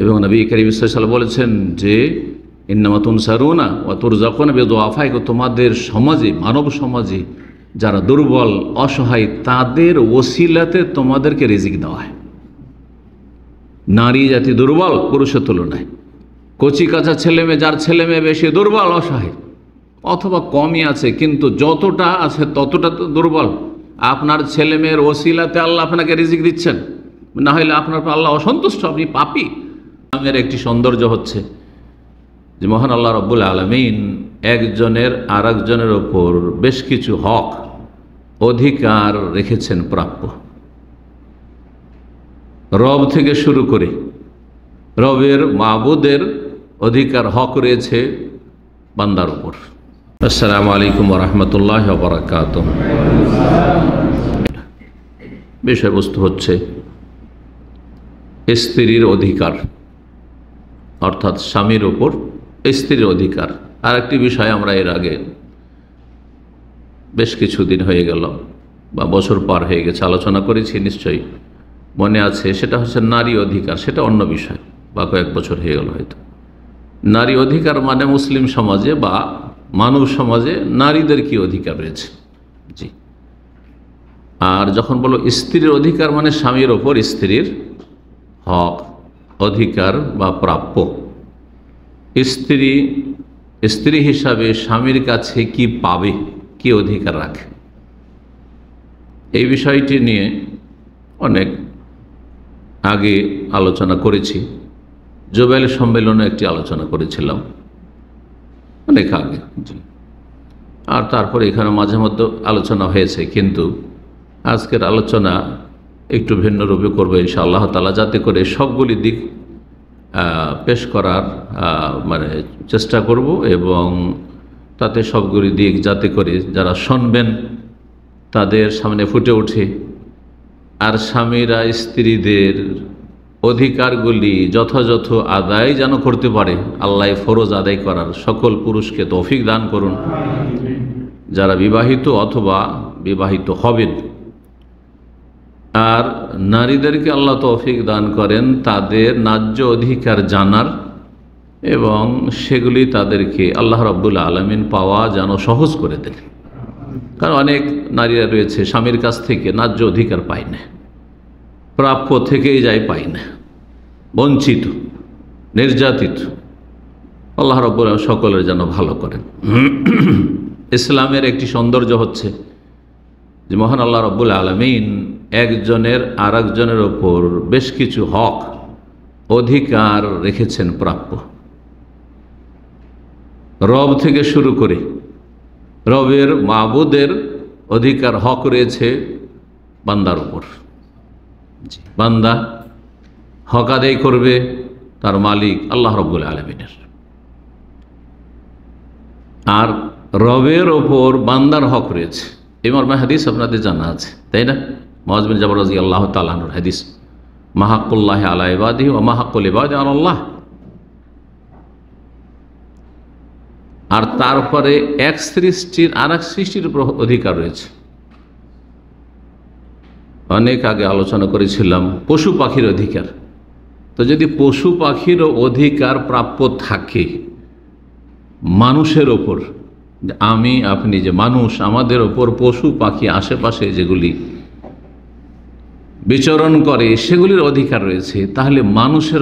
এবং নবী করিম সাল্লাল্লাহু আলাইহি ওয়াসাল্লাম বলেছেন যে ইন্নামা তুনসারুনা ওয়া তুরযাকুনা বিদুআফাইকুম, তোমাদের সমাজে, মানব সমাজে যারা দুর্বল অসহায় তাদের ওসিলাতে তোমাদেরকে রিজিক দেওয়া হয়। নারী জাতি দুর্বল পুরুষের তুলনায়, কচি কাঁচা ছেলেমেয়ে, যার ছেলেমেয়ে বেশি দুর্বল অসহায় অথবা কমই আছে কিন্তু যতটা আছে ততটা তো দুর্বল, আপনার ছেলেমেয়ের ওসিলাতে আল্লাহ আপনাকে রিজিক দিচ্ছেন, না হলে আপনার আল্লাহ অসন্তুষ্ট, আপনি পাপী। ইসলামের একটি সৌন্দর্য হচ্ছে যে মহান আল্লাহ রাব্বুল আলামিন একজনের আর একজনের ওপর বেশ কিছু হক অধিকার রেখেছেন প্রাপ্য। রব থেকে শুরু করে রবের মাবুদের অধিকার হক রয়েছে বান্দার উপর। আসসালামু আলাইকুম ওয়া রাহমাতুল্লাহি ওয়া বারাকাতুহু। বিষয়বস্তু হচ্ছে স্ত্রীর অধিকার, অর্থাৎ স্বামীর উপর স্ত্রীর অধিকার। আর একটি বিষয় আমরা এর আগে বেশ কিছুদিন হয়ে গেল বা বছর পার হয়ে গেছে আলোচনা করেছি, নিশ্চয়ই মনে আছে, সেটা হচ্ছে নারী অধিকার। সেটা অন্য বিষয়, বা কয়েক বছর হয়ে গেল হয়তো। নারী অধিকার মানে মুসলিম সমাজে বা মানব সমাজে নারীদের কি অধিকার রয়েছে, জি। আর যখন বলো স্ত্রীর অধিকার মানে স্বামীর ওপর স্ত্রীর হক অধিকার বা প্রাপ্য। স্ত্রী হিসাবে স্বামীর কাছে কি পাবে, কি অধিকার রাখে, এই বিষয়টি নিয়ে অনেক আগে আলোচনা করেছি। জোবেল সম্মেলনে একটি আলোচনা করেছিলাম অনেক আগে, জি। আর তারপরে এখানে মাঝে মধ্যে আলোচনা হয়েছে, কিন্তু আজকের আলোচনা একটু ভিন্ন রূপে করবো ইনশাআল্লাহ তাআলা, যাতে করে সবগুলি দিক পেশ করার মানে চেষ্টা করব, এবং তাতে সবগুলি দিক যাতে করে যারা শুনবেন তাদের সামনে ফুটে ওঠে। আর স্বামীরা স্ত্রীদের অধিকারগুলি যথাযথ আদায় যেন করতে পারে, আল্লাহ ফরজ আদায় করার সকল পুরুষকে তৌফিক দান করুন, যারা বিবাহিত অথবা বিবাহিত হবেন। আর নারীদেরকে আল্লাহ তৌফিক দান করেন তাদের ন্যায্য অধিকার জানার, এবং সেগুলি তাদেরকে আল্লাহ রাব্বুল আলামিন পাওয়া যেন সহজ করে দেন। কারণ অনেক নারীরা রয়েছে স্বামীর কাছ থেকে ন্যায্য অধিকার পায় না, প্রাপ্য থেকেই যায় পায় না, বঞ্চিত, নির্যাতিত। আল্লাহ রাব্বুল আলামিন সকলের যেন ভালো করেন। ইসলামের একটি সৌন্দর্য হচ্ছে যে মহান আল্লাহ রাব্বুল আলামিন একজনের আর একজনের ওপর বেশ কিছু হক অধিকার রেখেছেন প্রাপ্য। রব থেকে শুরু করে রবের মাবুদের অধিকার হক রয়েছে বান্দার উপর। বান্দা হক আদায় করবে তার মালিক আল্লাহ রাব্বুল আলামিনের, আর রবের ওপর বান্দার হক রয়েছে। এই মর্মে হাদিস আপনাদের জানা আছে, তাই না? মুআয বিন জাবাল রাদিয়াল্লাহু তাআলা আনহুর হাদিস, মা হাক্কুল্লাহি আলা ইবাদিহি ওয়া মা হাক্কুল ইবাদি আলা আল্লাহ। আর তারপরে এক সৃষ্টির আর এক সৃষ্টির উপর অধিকার রয়েছে। অনেক আগে আলোচনা করেছিলাম পশু পাখির অধিকার। তো যদি পশু পাখির অধিকার প্রাপ্য থাকে মানুষের ওপর, আমি আপনি যে মানুষ, আমাদের ওপর পশু পাখি আশেপাশে যেগুলি বিচরণ করে সেগুলির অধিকার রয়েছে, তাহলে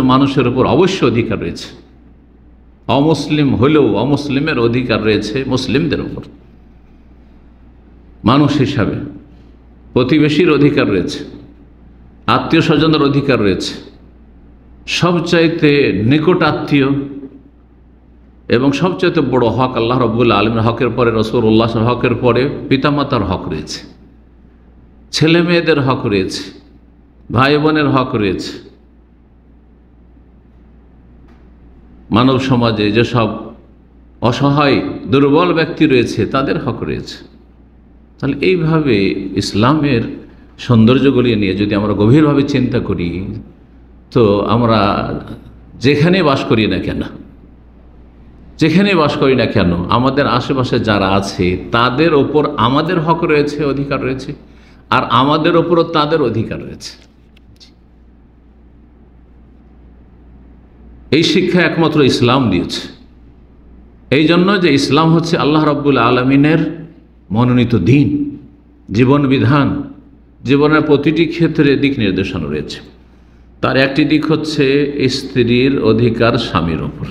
মানুষের ওপর অবশ্য অধিকার রয়েছে। অমুসলিম হলেও অমুসলিমের অধিকার রয়েছে মুসলিমদের ওপর। মানুষ হিসাবে প্রতিবেশীর অধিকার রয়েছে, আত্মীয় স্বজনের অধিকার রয়েছে। সবচাইতে নিকট আত্মীয় এবং সবচাইতে বড় হক আল্লাহ রাব্বুল আলামিনের হকের পরে রাসূলুল্লাহ হকের পরে পিতামাতার হক রয়েছে, ছেলে মেয়েদের হক রয়েছে, ভাই বোনের হক রয়েছে। মানব সমাজে যেসব অসহায় দুর্বল ব্যক্তি রয়েছে তাদের হক রয়েছে। তাহলে এইভাবে ইসলামের সৌন্দর্যগুলি নিয়ে যদি আমরা গভীরভাবে চিন্তা করি, তো আমরা যেখানে বাস করি না কেন আমাদের আশেপাশে যারা আছে তাদের ওপর আমাদের হক রয়েছে, অধিকার রয়েছে, আর আমাদের ওপরও তাদের অধিকার রয়েছে। এই শিক্ষা একমাত্র ইসলাম দিয়েছে। এই জন্য যে ইসলাম হচ্ছে আল্লাহ রাব্বুল আলামিনের মনোনীত দিন, জীবন বিধান, জীবনের প্রতিটি ক্ষেত্রে দিক নির্দেশনা রয়েছে। তার একটি দিক হচ্ছে স্ত্রীর অধিকার স্বামীর ওপর।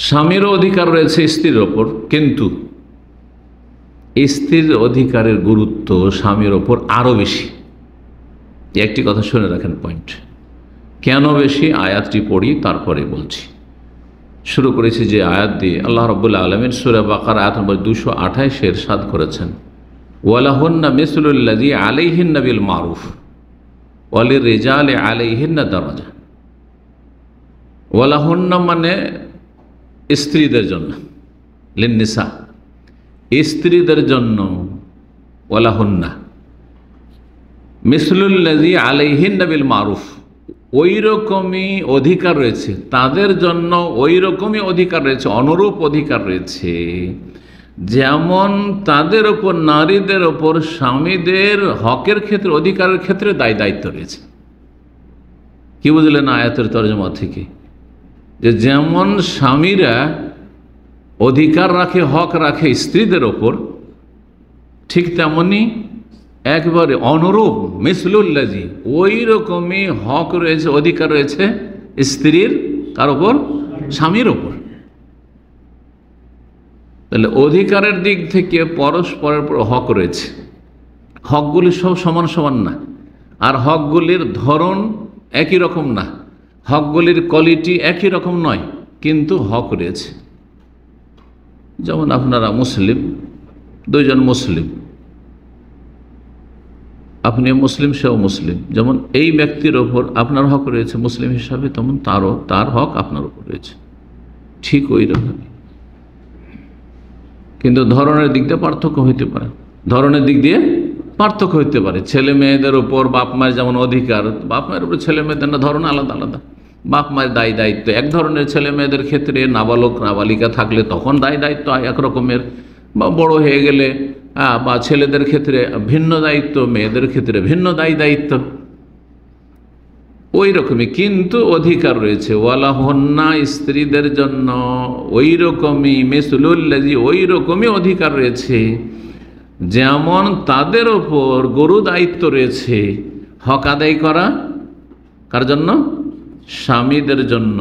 স্বামীরও অধিকার রয়েছে স্ত্রীর ওপর, কিন্তু স্ত্রীর অধিকারের গুরুত্ব স্বামীর ওপর আরও বেশি। একটি কথা শুনে রাখেন পয়েন্ট। কেন বেশি আয়াতটি পড়ি, তারপরে বলছি। শুরু করেছি যে আয়াত দিয়ে। আল্লাহ রাব্বুল আলামিন সূরা বাকারা আয়াত নম্বর 228 ইরশাদ করেছেন, ওয়ালাহুন্না মিসলুল্লাযী আলাইহিন্না বিল মারুফ ওয়ালিররিজালি আলাইহিন্না দারাজা। ওয়ালাহুন্না মানে স্ত্রীদের জন্য, লিন্নিসা, স্ত্রীদের জন্য। ওয়ালাহুন্না মিসলুল্লাযী আলাইহিন্না বিল মারুফ, ওই রকমই অধিকার রয়েছে তাদের জন্য, ওই রকমই অধিকার রয়েছে, অনুরূপ অধিকার রয়েছে যেমন তাদের ওপর, নারীদের ওপর স্বামীদের হকের ক্ষেত্রে, অধিকারের ক্ষেত্রে দায়িত্ব রয়েছে। কি বুঝলেন আয়াতের তরজমা থেকে? যে যেমন স্বামীরা অধিকার রাখে, হক রাখে স্ত্রীদের ওপর, ঠিক তেমনি একবারে অনুরূপ মিসলুল্লাযী, ওই রকমই হক রয়েছে, অধিকার রয়েছে স্ত্রীর কার ওপর? স্বামীর ওপর। তাহলে অধিকারের দিক থেকে পরস্পরের উপর হক রয়েছে। হকগুলি সব সমান সমান না, আর হকগুলির ধরন একই রকম না, হকগুলির কোয়ালিটি একই রকম নয়, কিন্তু হক রয়েছে। যেমন আপনারা মুসলিম, দুইজন মুসলিম, আপনি মুসলিম, সেও মুসলিম, যেমন এই ব্যক্তির ওপর আপনার হক রয়েছে মুসলিম হিসাবে, তেমন তার হক আপনার উপর রয়েছে, ঠিক ওই রকমই। কিন্তু ধরনের দিক দিয়ে পার্থক্য হইতে পারে, ধরনের দিক দিয়ে পার্থক্য হইতে পারে। ছেলে মেয়েদের ওপর বাপ মায়ের যেমন অধিকার, বাপ মায়ের উপর ছেলে মেয়েদের না, ধরন আলাদা আলাদা। বাপ মায়ের দায়িত্ব এক ধরনের, ছেলে মেয়েদের ক্ষেত্রে নাবালক নাবালিকা থাকলে তখন দায়িত্ব একরকমের, বা বড় হয়ে গেলে বা ছেলেদের ক্ষেত্রে ভিন্ন দায়িত্ব, মেয়েদের ক্ষেত্রে ভিন্ন দায়িত্ব, ওই রকমই কিন্তু অধিকার রয়েছে। ওয়ালাহুন্না, স্ত্রীদের জন্য ওই রকমই, মিসলুল্লাযী, ওই রকমই অধিকার রয়েছে যেমন তাদের ওপর গুরু দায়িত্ব রয়েছে হক আদায় করা। কার জন্য? স্বামীদের জন্য।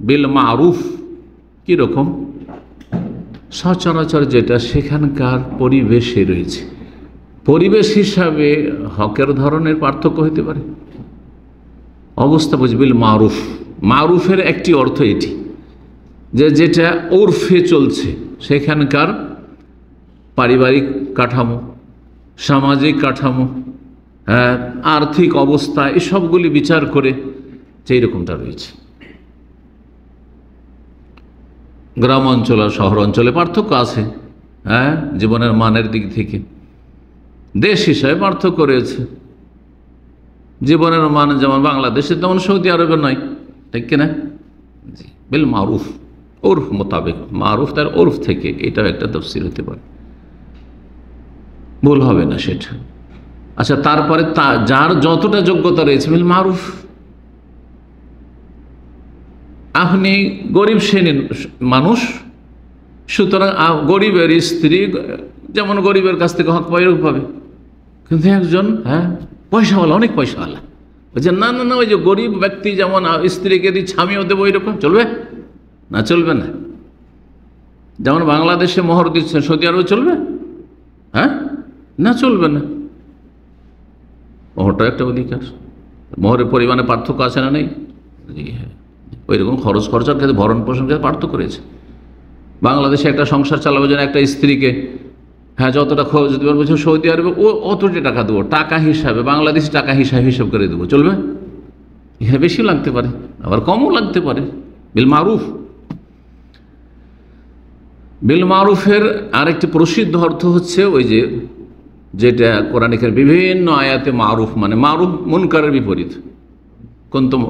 বিল মারুফ, কীরকম? সচরাচর যেটা সেখানকার পরিবেশে রয়েছে, পরিবেশ হিসাবে হকের ধরনের পার্থক্য হতে পারে। অবস্থা বুঝবিল মারুফ, মারুফের একটি অর্থ এটি যে যেটা ওরফে চলছে, সেখানকার পারিবারিক কাঠামো, সামাজিক কাঠামো, আর্থিক অবস্থা, এসবগুলি বিচার করে যেই রকমটা রয়েছে। গ্রাম অঞ্চল আর শহর অঞ্চলে পার্থক্য আছে, জীবনের মানের দিক থেকে। দেশ হিসাবে পার্থক্য রয়েছে, জীবনের মান যেমন বাংলাদেশে তেমন সৌদি আরবে নয়, ঠিক কিনা? জি, বিল মারুফ, ওরফ মোতাবেক। মারুফ তার ওরফ থেকে, এটাও একটা তফসির হতে পারে, ভুল হবে না সেটা। আচ্ছা, তারপরে যার যতটা যোগ্যতা রয়েছে বিল মারুফ। আপনি গরিব শ্রেণীর মানুষ, সুতরাং গরিবের স্ত্রী যেমন গরিবের কাছ থেকে হক পাবে, কিন্তু একজন পয়সাওয়ালা, অনেক পয়সাওয়ালা, বলছে না না না, ওই যে গরিব ব্যক্তি যেমন স্ত্রীকে দিচ্ছে আমিও দেবো, ওইরকম চলবে না? চলবে না। যেমন বাংলাদেশে মোহর দিচ্ছেন, সৌদি আরবে চলবে? না, চলবে না। মোহরটা একটা অধিকার, মোহরের পরিমাণে পার্থক্য আছে না? নেই? জি হ্যাঁ, ওই রকম খরচার ক্ষেত্রে, ভরণ পোষণ ক্ষেত্রে পার্থক্য রয়েছে। বাংলাদেশে একটা সংসার চালাবার জন্য একটা স্ত্রীকে যতটা খরচ দিতে পারবো, সৌদি আরবে অতটি টাকা দেবো, টাকা হিসাবে, বাংলাদেশি টাকা হিসাব করে দেবো, চলবে? হ্যাঁ, বেশি লাগতে পারে, আবার কমও লাগতে পারে। বিল মারুফ, বিল মারুফের আরেকটি প্রসিদ্ধ অর্থ হচ্ছে ওই যেটা কোরআনের বিভিন্ন আয়াতে মারুফ মানে মারুফ মুনকারের বিপরীত। কুনতুম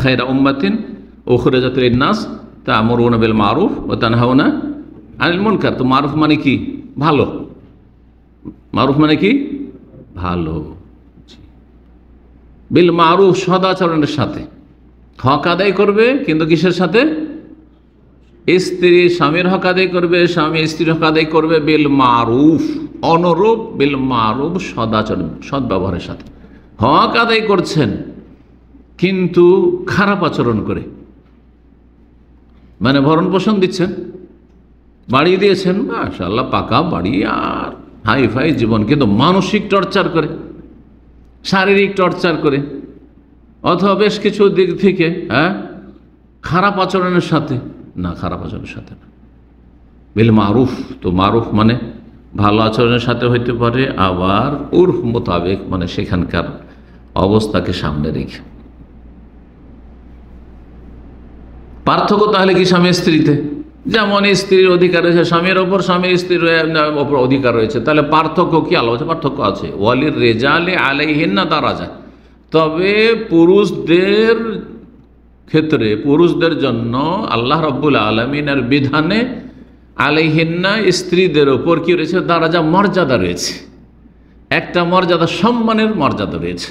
খায়রা উম্মাতিন উখরিজাত লিন-নাস তা'মুরুনা বিল মারুফ ওয়া তানহাউনা আনিল মুনকার। তো মারুফ মানে কি? ভালো। মারুফ মানে কি? ভালো। বিল মারুফ, সদাচরণের সাথে। হক আদায় করবে, কিন্তু কিসের সাথে? স্ত্রী স্বামীর হক আদায় করবে, স্বামী স্ত্রীর হক আদায় করবে বিল মারুফ, অনুরূপ বিল মারুফ, সদাচরণ, সদ্ব্যবহারের সাথে। হক আদায় করছেন কিন্তু খারাপ আচরণ করে, মানে ভরণ পোষণ দিচ্ছেন, বাড়ি দিয়েছেন, মাশাআল্লাহ পাকা বাড়ি আর হাই ফাই জীবন, কিন্তু মানসিক টর্চার করে, শারীরিক টর্চার করে, অথবা বেশ কিছু দিক থেকে খারাপ আচরণের সাথে না, খারাপ আচরণের সাথে না। বিল মারুফ, তো মারুফ মানে ভালো আচরণের সাথে হইতে পারে, আবার উর্ফ মোতাবেক মানে সেখানকার অবস্থাকে সামনে রেখে। পার্থক্য তাহলে কি স্বামী স্ত্রীতে? যেমন স্ত্রীর অধিকার রয়েছে স্বামীর ওপর, স্বামীর স্ত্রীর ওপর অধিকার রয়েছে, তাহলে পার্থক্য কি? আলোচনা পার্থক্য আছে। ওয়ালির রেজালে আলাইহিন্না দারাজা, তবে পুরুষদের ক্ষেত্রে, পুরুষদের জন্য আল্লাহ রাব্বুল আলামিনের বিধানে আলাইহিন্না, স্ত্রীদের ওপর কি রয়েছে? দারাজা, মর্যাদা রয়েছে। একটা মর্যাদা, সম্মানের মর্যাদা রয়েছে,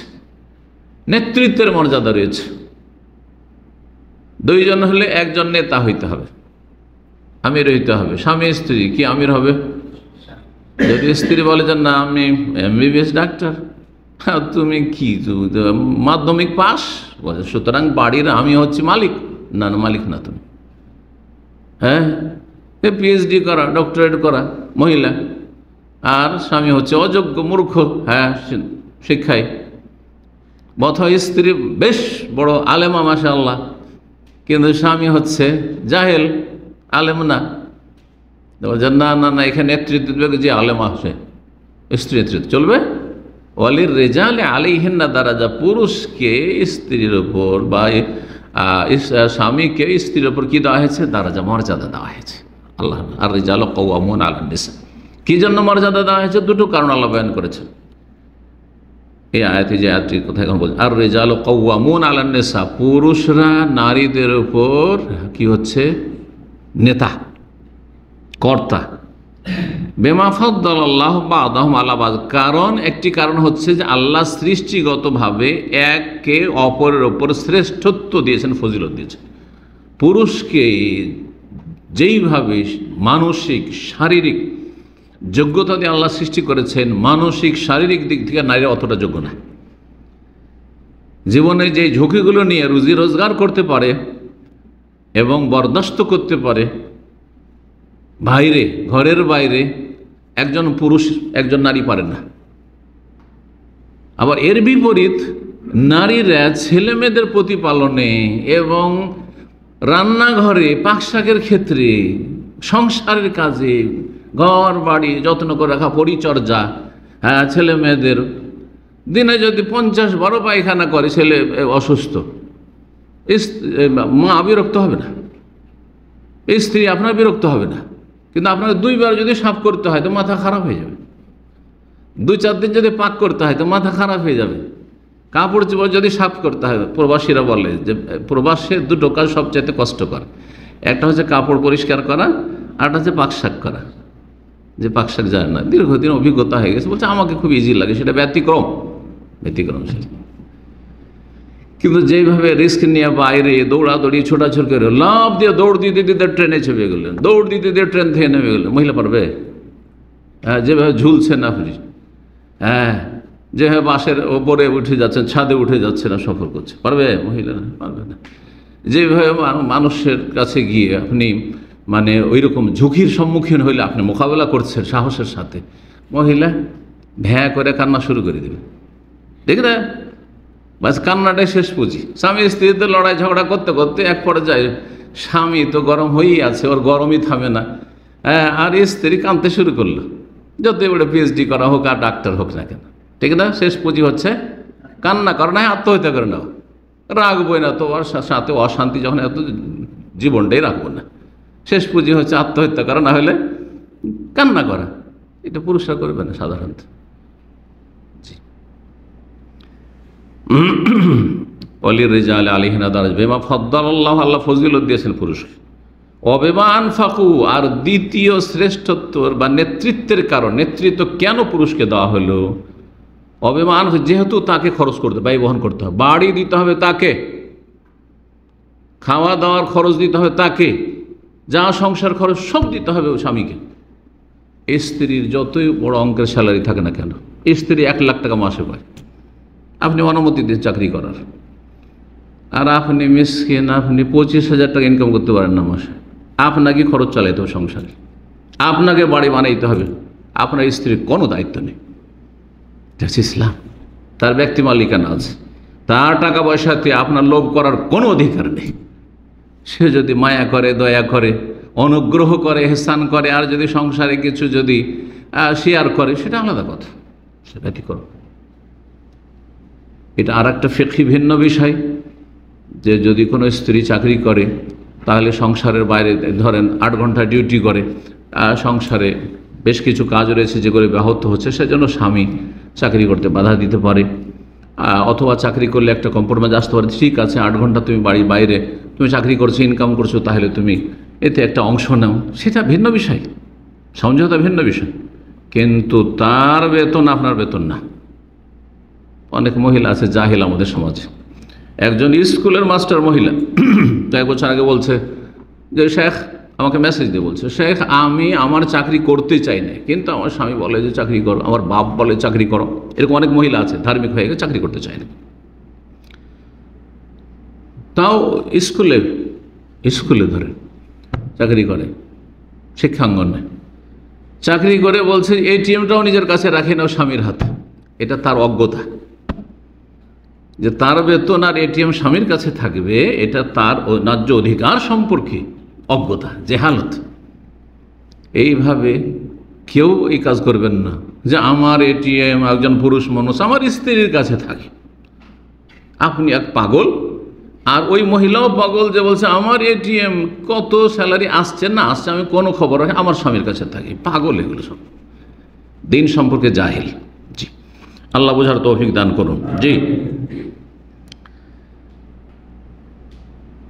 নেতৃত্বের মর্যাদা রয়েছে। দুইজন হলে একজন নেতা হইতে হবে, আমির হইতে হবে। স্বামী স্ত্রী কি আমির হবে? যদি স্ত্রী বলে যে না আমি এমবিবিএস ডাক্তার, তুমি কি মাধ্যমিক পাস, সুতরাং বাড়ির আমি হচ্ছি মালিক, না না মালিক না তুমি। হ্যাঁ, পিএইচডি করা, ডক্টরেট করা মহিলা, আর স্বামী হচ্ছে অযোগ্য মূর্খ, হ্যাঁ শিক্ষায়। অথবা স্ত্রী বেশ বড় আলেমা মাশাআল্লাহ, কিন্তু স্বামী হচ্ছে জাহেল, আলেম না। না না না, এখানে নেতৃত্ব দেবে যে আলেমা, সে স্ত্রী নেতৃত্ব চলবে। ওয়ালির রেজালে আলাইহিন্না দারাজা, পুরুষকে স্ত্রীর ওপর বা স্বামীকে স্ত্রীর ওপর কি দেওয়া হয়েছে? দারাজা, মর্যাদা দেওয়া হয়েছে। আল্লাহ আর রিজালু কাওয়ামুন আলান নিসা, কি জন্য মর্যাদা দেওয়া হয়েছে? দুটো কারণ আল্লাহ বয়ান করেছেন এই আয়াতে, যে আয়াতটির কথা এখন বলছে। আর রিজালু কাওয়ামুন আলান নিসা, পুরুষরা নারীদের উপর কি হচ্ছে? নেতা, কর্তা। বিমা ফাদ্দালাল্লাহু বা'দাহুম আলা বা'দ, কারণ একটি কারণ হচ্ছে যে আল্লাহ সৃষ্টিগতভাবে একে অপরের ওপর শ্রেষ্ঠত্ব দিয়েছেন, ফজিলত দিয়েছেন। পুরুষকে যেইভাবে মানসিক শারীরিক যোগ্যতা দিয়ে আল্লাহ সৃষ্টি করেছেন, মানসিক শারীরিক দিক থেকে নারীরা অতটা যোগ্য না। জীবনে যে ঝুঁকিগুলো নিয়ে রুজি রোজগার করতে পারে এবং বরদাস্ত করতে পারে বাইরে, ঘরের বাইরে, একজন পুরুষ একজন নারী পারেন না। আবার এর বিপরীত নারীরা ছেলে মেয়েদের প্রতিপালনে এবং রান্নাঘরে, পাকশাকের ক্ষেত্রে, সংসারের কাজে, ঘর বাড়ি যত্ন করে রাখা, পরিচর্যা, হ্যাঁ ছেলে মেয়েদের, দিনে যদি 50 পায়খানা করে, ছেলে অসুস্থ, মা বিরক্ত হবে না, স্ত্রী আপনার বিরক্ত হবে না। কিন্তু আপনাকে 2 বার যদি সাফ করতে হয় তো মাথা খারাপ হয়ে যাবে, 2-4 দিন যদি পাক করতে হয় তো মাথা খারাপ হয়ে যাবে। কাপড় চোপড় যদি সাফ করতে হয়, প্রবাসীরা বলে যে প্রবাসে 2টো কাজ সবচেয়ে কষ্টকর। একটা হচ্ছে কাপড় পরিষ্কার করা, আর একটা হচ্ছে পাকশাক করা। যে পাকশাক যায় না, দীর্ঘদিন অভিজ্ঞতা হয়ে গেছে, বলছে আমাকে খুব ইজি লাগে, সেটা ব্যতিক্রম সেটা। কিন্তু যেইভাবে রিস্ক নিয়ে বাইরে দৌড়াদৌড়ি, ছোটাছুটি করে, লাভ দিয়ে দৌড় দিতে দিতে ট্রেনে চেপে গেলেন, দৌড় দিতে দিতে ট্রেন থেকে নেমে গেলেন, মহিলা পারবে? হ্যাঁ, যেভাবে ঝুলছে না, হ্যাঁ যেভাবে বাসের ওপরে উঠে যাচ্ছেন, ছাদে উঠে যাচ্ছে না, সফর করছে, পারবে? মহিলা না, পারবে না। যেভাবে মানুষের কাছে গিয়ে আপনি মানে ওই রকম ঝুঁকির সম্মুখীন হইলে আপনি মোকাবেলা করছেন সাহসের সাথে, মহিলা ভ্যাঁ করে কান্না শুরু করে দেবে, ঠিক না? বাস কান্নাটাই শেষ পুঁজি। স্বামী স্ত্রীতে লড়াই ঝগড়া করতে করতে এক পর্যায়ে স্বামী তো গরম হয়েই আছে, ওর গরমই থামে না, হ্যাঁ, আর স্ত্রী কাঁদতে শুরু করলো, যতই বলে পিএইচডি করা হোক আর ডাক্তার হোক না কেন, ঠিক না? শেষ পুঁজি হচ্ছে কান্না করা, না আত্মহত্যা করে নাও, রাখবোই না তো, ওর সাথে অশান্তি যখন এত জীবনটাই রাখবো না। শেষ পুঁজি হচ্ছে আত্মহত্যা করা, না হলে কান্না করা। এটা পুরুষরা করবে না সাধারণত। অলি রেজাল আলিহিনা দারাজ বেমা ফদ্দালাল্লাহু, আল্লাহ ফজিলত দিয়েছেন পুরুষকে। অবেমা আনফাকু, আর দ্বিতীয় শ্রেষ্ঠত্বর বা নেতৃত্বের কারণ, নেতৃত্ব কেন পুরুষকে দেওয়া হলো? অভিমান, যেহেতু তাকে খরচ করতে, ব্যয় বহন করতে হবে, বাড়ি দিতে হবে তাকে, খাওয়া দাওয়ার খরচ দিতে হবে তাকে, যা সংসার খরচ সব দিতে হবে ওই স্বামীকে। স্ত্রীর যতই বড় অঙ্কের স্যালারি থাকে না কেন, স্ত্রী 1 লাখ টাকা মাসে পায়, আপনি অনুমতি দিয়ে চাকরি করার, আর আপনি মিসকিন, আপনি 25,000 টাকা ইনকাম করতে পারেন না মাসে, আপনাকে খরচ চালাইতে হবে সংসারে, আপনাকে বাড়ি বানাইতে হবে, আপনার স্ত্রীর কোনো দায়িত্ব নেই। এটা হচ্ছে ইসলাম। তার ব্যক্তি মালিকানা আছে, তার টাকা পয়সাতে আপনার লোভ করার কোনো অধিকার নেই। সে যদি মায়া করে, দয়া করে, অনুগ্রহ করে, এহসান করে, আর যদি সংসারে কিছু যদি শেয়ার করে, সেটা আলাদা কথা, সেটা কি করো। এটা আর একটা ফিকহি ভিন্ন বিষয়, যে যদি কোনো স্ত্রী চাকরি করে তাহলে সংসারের বাইরে ধরেন 8 ঘন্টা ডিউটি করে, সংসারে বেশ কিছু কাজ রয়েছে যেগুলো ব্যাহত হচ্ছে, সেজন্য স্বামী চাকরি করতে বাধা দিতে পারে, অথবা চাকরি করলে একটা কম্প্রোমাইজ আসতে পারে, ঠিক আছে 8 ঘন্টা তুমি বাড়ির বাইরে তুমি চাকরি করছো, ইনকাম করছো, তাহলে তুমি এতে একটা অংশ নাও, সেটা ভিন্ন বিষয়, সমঝোতা ভিন্ন বিষয়, কিন্তু তার বেতন আপনার বেতন না। অনেক মহিলা আছে জাহিল আমাদের সমাজে। একজন স্কুলের মাস্টার মহিলা কয়েক বছর আগে বলছে যে শেখ, আমাকে মেসেজ দিয়ে বলছে, শেখ আমি আমার চাকরি করতে চাই না, কিন্তু আমার স্বামী বলে যে চাকরি করো, আমার বাপ বলে চাকরি করো। এরকম অনেক মহিলা আছে ধার্মিক হয়ে গেছে, চাকরি করতে চায় না, তাও স্কুলে ধরে চাকরি করে, শিক্ষাঙ্গনে চাকরি করে, বলছে এটিএমটাও নিজের কাছে রাখে না স্বামীর হাতে। এটা তার অজ্ঞতা, যে তার বেতন আর এটিএম স্বামীর কাছে থাকবে, এটা তার ন্যায্য অধিকার সম্পর্কে অজ্ঞতা, জেহালত। এইভাবে কেউ এই কাজ করবেন না যে আমার এটিএম, একজন পুরুষ মানুষ আমার স্ত্রীর কাছে থাকে। আপনি এক পাগল, আর ওই মহিলাও পাগল যে বলছে আমার এটিএম কত স্যালারি আসছে না আসছে আমি কোনো খবর রাখি, আমার স্বামীর কাছে থাকি। পাগল এগুলো সব, দিন সম্পর্কে জাহিল। জি, আল্লাহ বোঝার তৌফিক দান করুন। জি,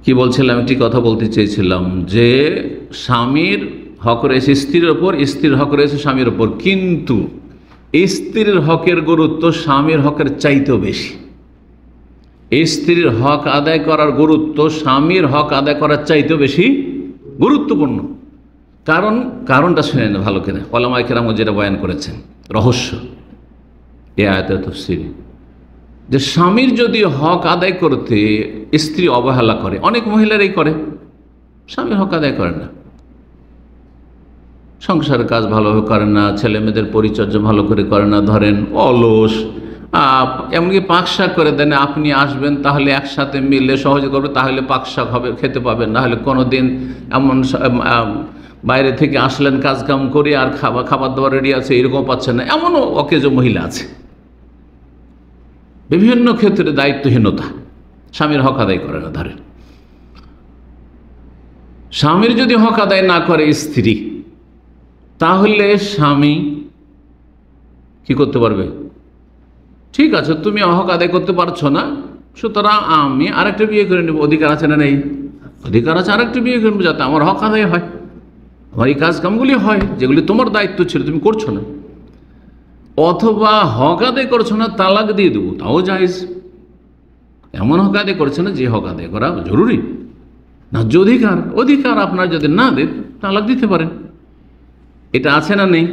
কি বলছিলাম, একটি কথা বলতে চেয়েছিলাম যে স্বামীর হক রয়েছে স্ত্রীর ওপর, স্ত্রীর হক রয়েছে স্বামীর ওপর, কিন্তু স্ত্রীর হকের গুরুত্ব স্বামীর হকের চাইতেও বেশি। স্ত্রীর হক আদায় করার গুরুত্ব স্বামীর হক আদায় করার চাইতেও বেশি গুরুত্বপূর্ণ। কারণটা শুনে নেন ভালো করে, ওলামায়ে কেরাম যেটা বয়ান করেছেন রহস্য এ আয়াতের তাফসীরে, যে স্বামীর যদি হক আদায় করতে স্ত্রী অবহেলা করে, অনেক মহিলারাই করে, স্বামীর হক আদায় করে না, সংসারের কাজ ভালোভাবে করে না, ছেলে মেয়েদের পরিচর্যা ভালো করে করে না, ধরেন অলস, এমনকি পাক শাক করে দেন, আপনি আসবেন তাহলে একসাথে মিলে সহজে করবে, তাহলে পাক শাক হবে, খেতে পাবেন, না হলে কোনো দিন এমন বাইরে থেকে আসলেন কাজকাম করে আর খাবার দাবার রেডি আছে এরকম পাচ্ছেন না, এমনও অকেজো মহিলা আছে। বিভিন্ন ক্ষেত্রে দায়িত্বহীনতা, স্বামীর হক আদায় করে না। ধরেন স্বামীর যদি হক আদায় না করে স্ত্রী, তাহলে স্বামী কি করতে পারবে? ঠিক আছে তুমি হক আদায় করতে পারছো না, সুতরাং আমি আরেকটা বিয়ে করে নেব। অধিকার আছে না নেই? অধিকার আছে, আরেকটা বিয়ে করে নেবো যাতে আমার হক আদায় হয়, আমার এই কাজ কামগুলি হয় যেগুলি তোমার দায়িত্ব ছিল তুমি করছো না। অথবা হক আদায় করছো না, তালাক দিয়ে দেবো, তাও জায়েজ। এমন হক আদায় করছে না যে হক আদায় করা জরুরি, ন্যায্য অধিকার আপনার যদি না দেন তালাক দিতে পারেন, এটা আছে না নেই?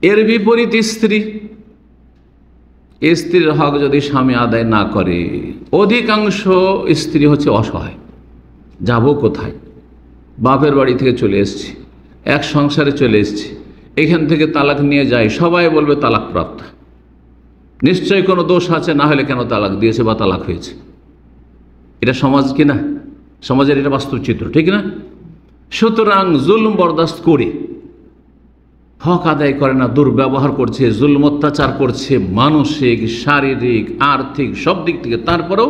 এর বিপরীত স্ত্রীর হক যদি স্বামী আদায় না করে, অধিকাংশ স্ত্রী হচ্ছে অসহায়, যাব কোথায়, বাপের বাড়ি থেকে চলে এসেছি, এক সংসারে চলে এসেছি, এখান থেকে তালাক নিয়ে যাই, সবাই বলবে তালাক প্রাপ্ত, নিশ্চয়ই কোনো দোষ আছে, না হলে কেন তালাক দিয়েছে বা তালাক হয়েছে। এটা সমাজ কিনা, সমাজের এটা বাস্তব চিত্র, ঠিক না? সুতরাং জুলুম বরদাস্ত করে হক আদায় করে না, দুর্ব্যবহার করছে, জুলুম অত্যাচার করছে, মানসিক, শারীরিক, আর্থিক সব দিক থেকে, তারপরেও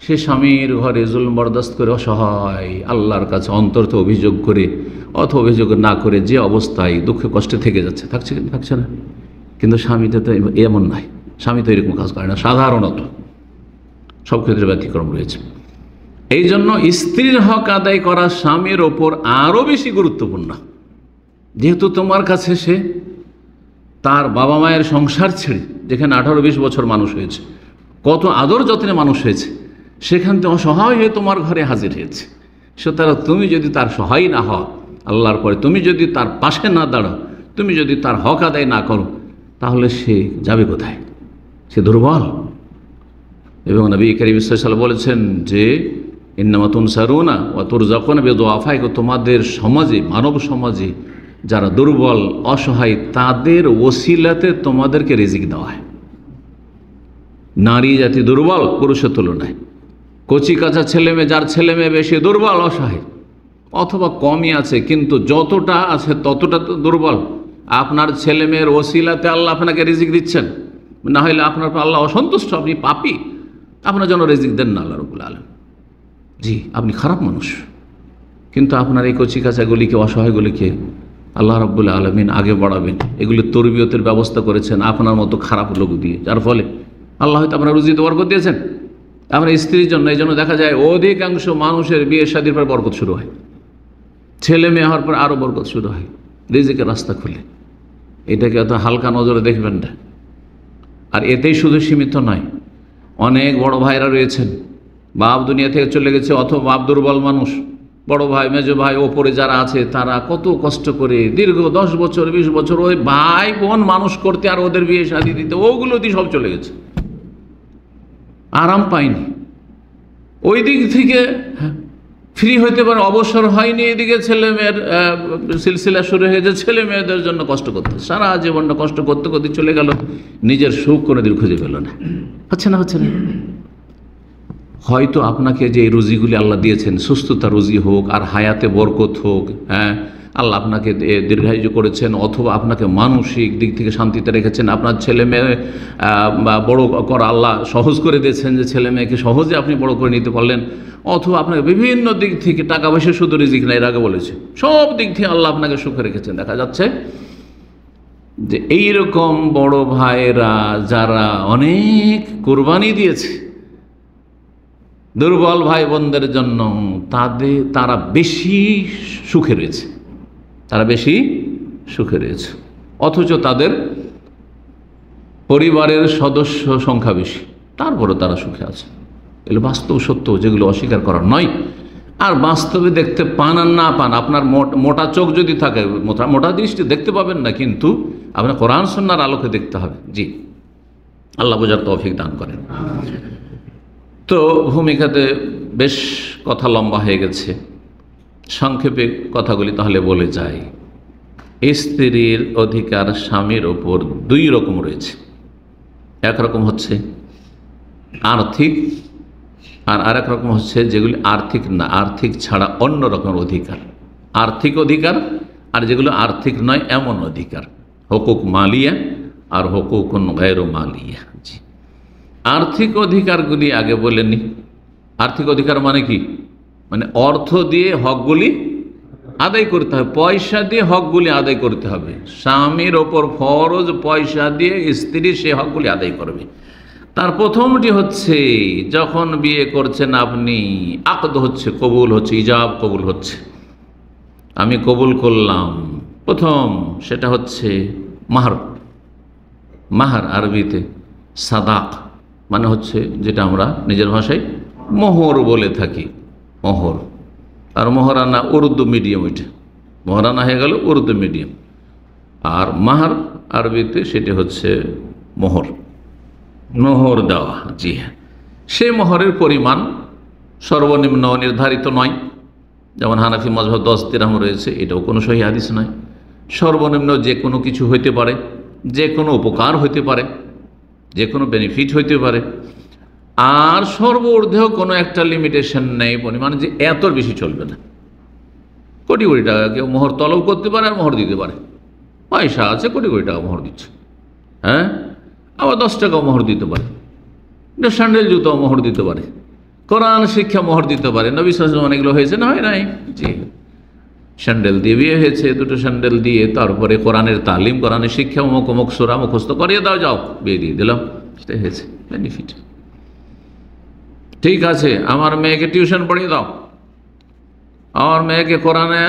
সে স্বামীর ঘরে জুলুম বরদাস্ত করে অসহায়, আল্লাহর কাছে অন্তর্থ অভিযোগ করে অথবা অভিযোগ না করে যে অবস্থায় দুঃখে কষ্টে থেকে যাচ্ছে, থাকছে না। কিন্তু স্বামীতে তো এমন নাই, স্বামী তো এরকম কাজ করে না সাধারণত, সব ক্ষেত্রে ব্যতিক্রম রয়েছে। এই জন্য স্ত্রীর হক আদায় করা স্বামীর ওপর আরও বেশি গুরুত্বপূর্ণ, যেহেতু তোমার কাছে সে তার বাবা মায়ের সংসার ছেড়ে যেখানে 18-20 বছর মানুষ হয়েছে, কত আদর যত্নে মানুষ হয়েছে, সেখান থেকে অসহায় হয়ে তোমার ঘরে হাজির হয়েছে। সুতরাং তুমি যদি তার সহায় না হও আল্লাহর পরে, তুমি যদি তার পাশে না দাঁড়াও, তুমি যদি তার হক আদায় না করো, তাহলে সে যাবে কোথায়? সে দুর্বল। এবং নবী করিম সাল্লাল্লাহু আলাইহি ওয়াসাল্লাম বলেছেন যে ইন্নামা তুনসারুনা ওয়া তুরযাকুনা বিদুআফাইকুম, তোমাদের সমাজে, মানব সমাজে যারা দুর্বল অসহায় তাদের ওসিলাতে তোমাদেরকে রিজিক দেওয়া হয়। নারী জাতি দুর্বল পুরুষের তুলনায়, কচি কাঁচা ছেলে মেয়ে, যার ছেলে মেয়ে বেশি দুর্বল অসহায়, অথবা কমই আছে কিন্তু যতটা আছে ততটা তো দুর্বল। আপনার ছেলে মেয়ের ওসিলাতে আল্লাহ আপনাকে রিজিক দিচ্ছেন, না হলে আপনার আল্লাহ অসন্তুষ্ট, আপনি পাপী, আপনার জন্য রিজিক দেন না আল্লাহ রাব্বুল আলামিন। জি, আপনি খারাপ মানুষ, কিন্তু আপনার এই কচি কাঁচাগুলিকে, অসহায়গুলিকে আল্লাহ রাব্বুল আলামিন আগে বাড়াবেন, এগুলি তরবিয়তের ব্যবস্থা করেছেন আপনার মতো খারাপ লোক দিয়ে, যার ফলে আল্লাহ হয়তো আপনার রুজিতে বরকত দিয়েছেন আপনার স্ত্রীর জন্য। এই জন্য দেখা যায় অধিকাংশ মানুষের বিয়ে শাদীর পর বরকত শুরু হয়, ছেলে মেয়ে হওয়ার পর আরও বরকত শুরু হয়, রিজিকের রাস্তা খুলে। এটাকে এত হালকা নজরে দেখবেন না। আর এতেই শুধু সীমিত নয়, অনেক বড় ভাইরা রয়েছেন, বাপ দুনিয়া থেকে চলে গেছে, অথবা বাপ দুর্বল মানুষ, বড় ভাই মেজো ভাই ওপরে যারা আছে তারা কত কষ্ট করে দীর্ঘ 10 বছর 20 বছর ওই ভাই বোন মানুষ করতে আর ওদের বিয়ে শাদী দিতে, ওগুলো দিয়ে সব চলে গেছে, আরাম পায়নি। ওই দিক থেকে ফ্রি হইতে পারে, অবসর হয়নি। এদিকে ছেলে মেয়ের সিলসিলা শুরু হয়েছে, ছেলে মেয়েদের জন্য কষ্ট করতে, সারা জীবনটা কষ্ট করতে করতে চলে গেল, নিজের সুখ কোনোদিন খুঁজে পেল না। হচ্ছে না, হচ্ছে না। হয়তো আপনাকে যে রুজিগুলি আল্লাহ দিয়েছেন, সুস্থতা রুজি হোক আর হায়াতে বরকত হোক, হ্যাঁ, আল্লাহ আপনাকে দীর্ঘায়ু করেছেন, অথবা আপনাকে মানসিক দিক থেকে শান্তিতে রেখেছেন, আপনার ছেলে মেয়ে বড় করা আল্লাহ সহজ করে দিয়েছেন, যে ছেলে মেয়েকে সহজে আপনি বড় করে নিতে পারলেন, অথবা আপনাকে বিভিন্ন দিক থেকে, টাকা পয়সা শুধু রিজিক না, এর আগে বলেছে, সব দিক থেকে আল্লাহ আপনাকে সুখে রেখেছেন। দেখা যাচ্ছে যে এইরকম বড় ভাইয়েরা যারা অনেক কোরবানি দিয়েছে দুর্বল ভাই বোনদের জন্য, তারা বেশি সুখে রয়েছে, তারা বেশি সুখে রয়েছে, অথচ তাদের পরিবারের সদস্য সংখ্যা বেশি, তারপরে তারা সুখে আছে। এগুলো বাস্তব সত্য, যেগুলো অস্বীকার করার নয়। আর বাস্তবে দেখতে পান আর না পান, আপনার মোটা চোখ যদি থাকে, মোটা দৃষ্টি দেখতে পাবেন না, কিন্তু আপনার কোরআন সুন্নাহর আলোকে দেখতে হবে। জি, আল্লাহ বোঝার তৌফিক দান করেন। তো ভূমিকাতে বেশ কথা লম্বা হয়ে গেছে, সংক্ষেপে কথাগুলি তাহলে বলে যাই। স্ত্রীর অধিকার স্বামীর ওপর 2 রকম রয়েছে। একরকম হচ্ছে আর্থিক, আর আরেক রকম হচ্ছে যেগুলি আর্থিক না, আর্থিক ছাড়া অন্য রকম অধিকার। আর্থিক অধিকার আর যেগুলো আর্থিক নয় এমন অধিকার, হুকুক মালিয়া আর হুকুকুন গায়রু মালিয়া। জি, আর্থিক অধিকারগুলি আগে বলে নি। আর্থিক অধিকার মানে কি? মানে অর্থ দিয়ে হকগুলি আদায় করতে হবে, পয়সা দিয়ে হকগুলি আদায় করতে হবে। স্বামীর ওপর ফরজ পয়সা দিয়ে স্ত্রী সে হকগুলি আদায় করবে। তার প্রথমটি হচ্ছে যখন বিয়ে করছেন আপনি, আকদ হচ্ছে, কবুল হচ্ছে, ইজাব কবুল হচ্ছে, আমি কবুল করলাম। প্রথম সেটা হচ্ছে মাহর। মাহর আরবিতে সাদাক মানে হচ্ছে যেটা আমরা নিজের ভাষায় মোহর বলে থাকি, মোহর। আর মোহরানা উর্দু মিডিয়াম, ওইটা মোহরানা হয়ে গেল উর্দু মিডিয়াম। আর মাহর আরবিতে সেটি হচ্ছে মোহর, মোহর দেওয়া। জি হ্যাঁ, সে মোহরের পরিমাণ সর্বনিম্ন নির্ধারিত নয়, যেমন হানাফি মাযহাব 10 দিরহাম রয়েছে, এটাও কোনো সহিহ হাদিস নয়। সর্বনিম্ন যে কোনো কিছু হইতে পারে, যে কোনো উপকার হইতে পারে, যে কোনো বেনিফিট হইতে পারে। আর সর্বঊর্ধ্বেও কোনো একটা লিমিটেশন নেই, পরিমাণ যে এত বেশি চলবে না। কোটি কোটি টাকা কেউ মোহর তলব করতে পারে আর মোহর দিতে পারে, পয়সা আছে, কোটি কোটি টাকা মোহর দিচ্ছে, হ্যাঁ। আবার 10 টাকাও মোহর দিতে পারে, স্যান্ডেল জুতো মোহর দিতে পারে, কোরআন শিক্ষা মোহর দিতে পারে। নবী সাল্লাল্লাহু আলাইহি ওয়াসাল্লাম অনেকগুলো হয়েছে না, হয় নাই? জি, স্যান্ডেল দিয়ে বিয়ে হয়েছে, 2টো স্যান্ডেল দিয়ে, তারপরে কোরআনের তালিম, কোরআনের শিক্ষা, অমুক অমুক সূরা মুখস্থ করিয়ে দাও, যাও বিয়ে দিয়ে দিলাম, সেটাই হয়েছে বেনিফিট। ঠিক আছে, আমার মেয়েকে টিউশন পড়িয়ে দাও, আমার মেয়েকে কোরআনে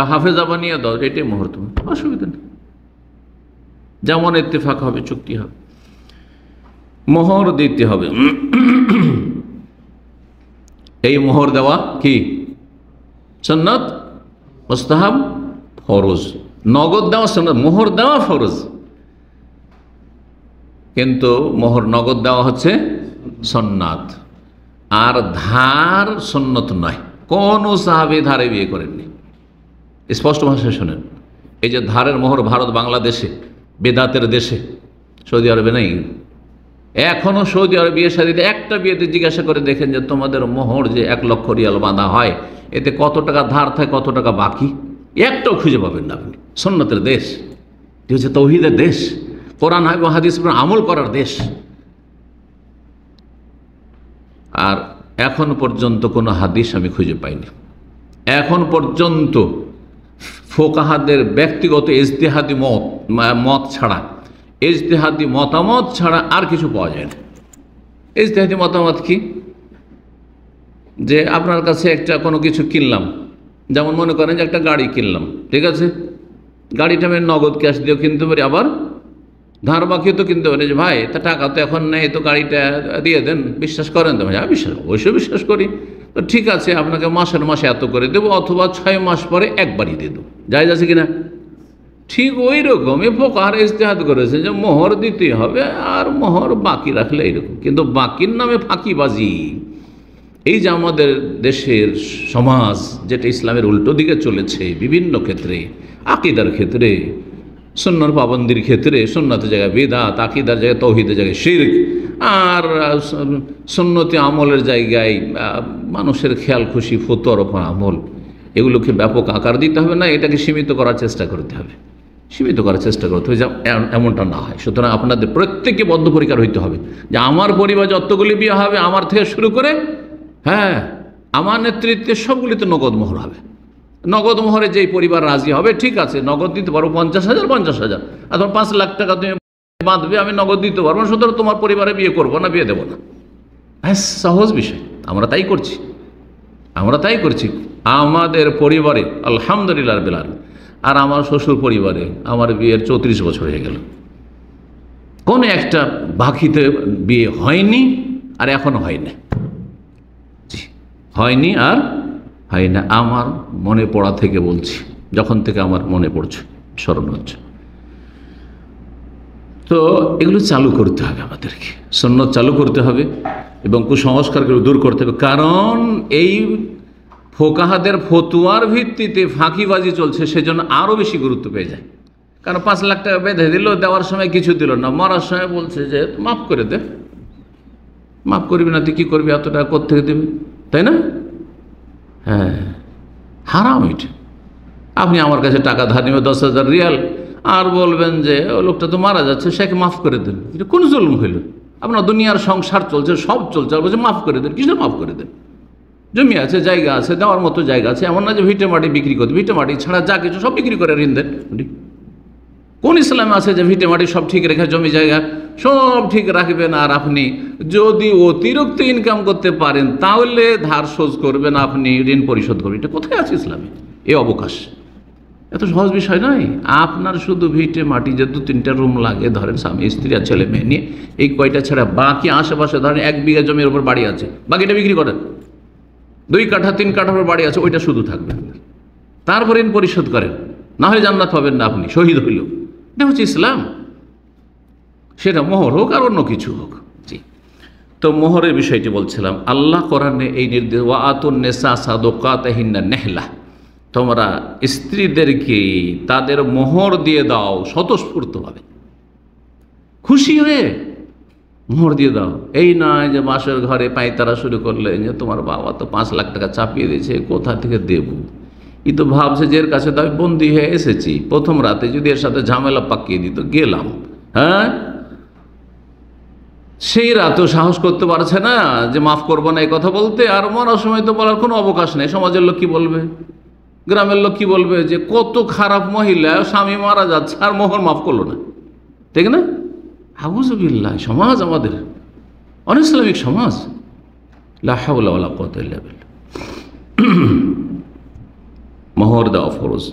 হাফেজা বানিয়ে দাও, এটাই মুহূর্ত, অসুবিধা নেই। যেমন ইত্তেফাক হবে, চুক্তি হবে। মোহর দিতে হবে। এই মোহর দেওয়া কি সুন্নাত, মুস্তাহাব, ফরজ। নগদ দেওয়া সুন্নাত, মোহর দেওয়া ফরজ, কিন্তু মোহর নগদ দেওয়া হচ্ছে সুন্নাত। আর ধার সুন্নত নয়। কোন সাহাবী ধারে বিয়ে করেননি, স্পষ্ট ভাষায় শোনেন। এই যে ধারের মোহর ভারত বাংলাদেশে, বেদাতের দেশে, সৌদি আরবে নেই এখনো। সৌদি আরবে বিয়ে শাদীতে একটা বিয়েতে জিজ্ঞাসা করে দেখেন যে তোমাদের মোহর যে 1 লক্ষ রিয়াল বাঁধা হয়, এতে কত টাকা ধার থাকে, কত টাকা বাকি, একটাও খুঁজে পাবেন না আপনি। সুন্নতের দেশ, এটি হচ্ছে তৌহিদের দেশ, কোরআন এবং হাদিস উপর আমল করার দেশ। আর এখন পর্যন্ত কোনো হাদিস আমি খুঁজে পাইনি, এখন পর্যন্ত ফোকাহাদের ব্যক্তিগত ইজতিহাদি মত ছাড়া, ইজতিহাদি মতামত ছাড়া আর কিছু পাওয়া যায় না। ইজতিহাদি মতামত কি? যে আপনার কাছে একটা কোনো কিছু কিনলাম, যেমন মনে করেন যে একটা গাড়ি কিনলাম, ঠিক আছে, গাড়িটা আমি নগদ ক্যাশ দিয়েও কিনতে পারি, আবার ধার বাকিও তো কিনতে পারি। যে ভাই তা টাকা তো এখন নেই, তো গাড়িটা দিয়ে দেন, বিশ্বাস করেন তো? ভাই বিশ্বাস, অবশ্যই বিশ্বাস করি। তো ঠিক আছে, আপনাকে মাসের মাসে এত করে দেবো, অথবা 6 মাস পরে একবারই দিয়ে দেবো, জায়েজ আছে কিনা? ঠিক ওই রকমই ফোকাহার ইজতিহাদ করেছে যে মোহর দিতে হবে, আর মোহর বাকি রাখলে এইরকম। কিন্তু বাকির নামে ফাঁকিবাজি, এই যে আমাদের দেশের সমাজ যেটা ইসলামের উল্টো দিকে চলেছে বিভিন্ন ক্ষেত্রে, আকীদার ক্ষেত্রে, সুন্নাহর পাবন্দির ক্ষেত্রে, সুন্নাতের জায়গায় বিদআত, আকীদার জায়গায় তাওহীদের জায়গায় শিরক, আর সুন্নতি আমলের জায়গায় মানুষের খেয়াল খুশি ফতোয়ার ওপর আমল, এগুলোকে ব্যাপক আকার দিতে হবে না, এটাকে সীমিত করার চেষ্টা করতে হবে, সীমিত করার চেষ্টা করতে হবে, এমনটা না হয়। সুতরাং আপনাদের প্রত্যেককে বদ্ধপরিকর হইতে হবে যে আমার পরিবার যতগুলি বিয়ে হবে, আমার থেকে শুরু করে, হ্যাঁ, আমার নেতৃত্বে সবগুলিতে নগদ মোহর হবে। নগদ মোহরে যেই পরিবার রাজি হবে, ঠিক আছে নগদ দিতে পারবো 50,000, অথবা 5 লাখ টাকা তুমি বাঁধবে, আমি নগদ দিতে পারবো, সুতরাং তোমার পরিবারে বিয়ে করবো না, বিয়ে দেবো না। হ্যাঁ, সহজ বিষয়। আমরা তাই করছি, আমরা তাই করছি আমাদের পরিবারে, আলহামদুলিল্লাহ রাব্বিল আলামিন। আর আমার শ্বশুর পরিবারে আমার বিয়ের 34 বছর হয়ে গেল, কোন একটা বাকিতে বিয়ে হয়নি, আর এখনো হয়নি, হয়নি আর হয় না। আমার মনে পড়া থেকে বলছি, যখন থেকে আমার মনে পড়ছে, স্মরণ হচ্ছে। তো এগুলো চালু করতে হবে আমাদেরকে, সুন্নাত চালু করতে হবে এবং কুসংস্কারগুলো দূর করতে হবে। কারণ এই ফোকাহাদের ফতুয়ার ভিত্তিতে ফাঁকিবাজি চলছে, সেজন্য আরও বেশি গুরুত্ব পেয়ে যায়। কারণ 5 লাখ টাকা বেঁধে দিল, দেওয়ার সময় কিছু দিল না, মরার সময় বলছে যে মাফ করে দে, মাফ করবি না তুই কী করবি, এত টাকা কোত্থেকে দেবে, তাই না? হ্যাঁ, হারাম এটা। আপনি আমার কাছে টাকা ধার নেবেন 10,000 রিয়াল, আর বলবেন যে ও লোকটা তো মারা যাচ্ছে, সেকে মাফ করে দেন। এটা কোন জুলুম হইল? আপনার দুনিয়ার সংসার চলছে, সব চলছে, আর বলছে মাফ করে দেন। কিসের মাফ করে দেন? জমি আছে, জায়গা আছে, দেওয়ার মতো জায়গা আছে, এমন না যে ভিটে মাটি বিক্রি করতে, ভিটে মাটি ছাড়া যা কিছু সব বিক্রি করে ঋণ দেন। কোন ইসলামে আছে যে ভিটে মাটি সব ঠিক রেখে, জমি জায়গা সব ঠিক রাখবেন, আর আপনি যদি অতিরিক্ত ইনকাম করতে পারেন তাহলে ধার শোধ করবেন, আপনি ঋণ পরিশোধ করবেন? এটা কোথায় আছে ইসলামে এই অবকাশ? এত সহজ বিষয় নয়। আপনার শুধু ভিটে মাটি যে 2-3টা রুম লাগে, ধরেন স্বামী স্ত্রী আর ছেলে মেয়ে নিয়ে, এই কয়টা ছাড়া বাকি আশেপাশে ধরেন 1 বিঘা জমির উপর বাড়ি আছে, বাকিটা বিক্রি করেন। 2 কাঠা 3 কাঠার উপর বাড়ি আছে, ওইটা শুধু থাকবে, তারপর ঋণ পরিশোধ করেন, না হলে জান্নাত পাবেন না, আপনি শহীদ হইল। এটা হচ্ছে ইসলাম, সেটা মোহর হোক আর অন্য কিছু হোক। জি, তো মোহরের বিষয়টি বলছিলাম। আল্লাহ কোরআনে এই নির্দেশ, ওয়া আতুন নিসা সাদকাতিহিন্না নেহলা, তোমরা স্ত্রীদেরকে তাদের মোহর দিয়ে দাও স্বতঃস্ফূর্তভাবে, খুশি হয়ে মোহর দিয়ে দাও। এই নয় যে বাসর ঘরে পায়তারা শুরু করলে যে তোমার বাবা তো 5 লাখ টাকা চাপিয়ে দিয়েছে, কোথা থেকে দেব। ই তো ভাবছে যে এর কাছে তো আমি বন্দি হয়ে এসেছি, প্রথম রাতে যদি এর সাথে ঝামেলা পাকিয়ে দিত গেলাম। হ্যাঁ, সেই রাতেও সাহস করতে পারছে না যে মাফ করবো না এই কথা বলতে, আর মরার সময় তো বলার কোনো অবকাশ নেই। সমাজের লোক কি বলবে, গ্রামের লোক কি বলবে, যে কত খারাপ মহিলা, স্বামী মারা যাচ্ছে আর মোহর মাফ করলো না, ঠিক না? আউযুবিল্লাহ, সমাজ আমাদের অনইসলামিক সমাজ। লা হাওলা ওয়ালা কুওয়াতা ইল্লা বিল্লাহ। মোহর দেওয়া ফরজ।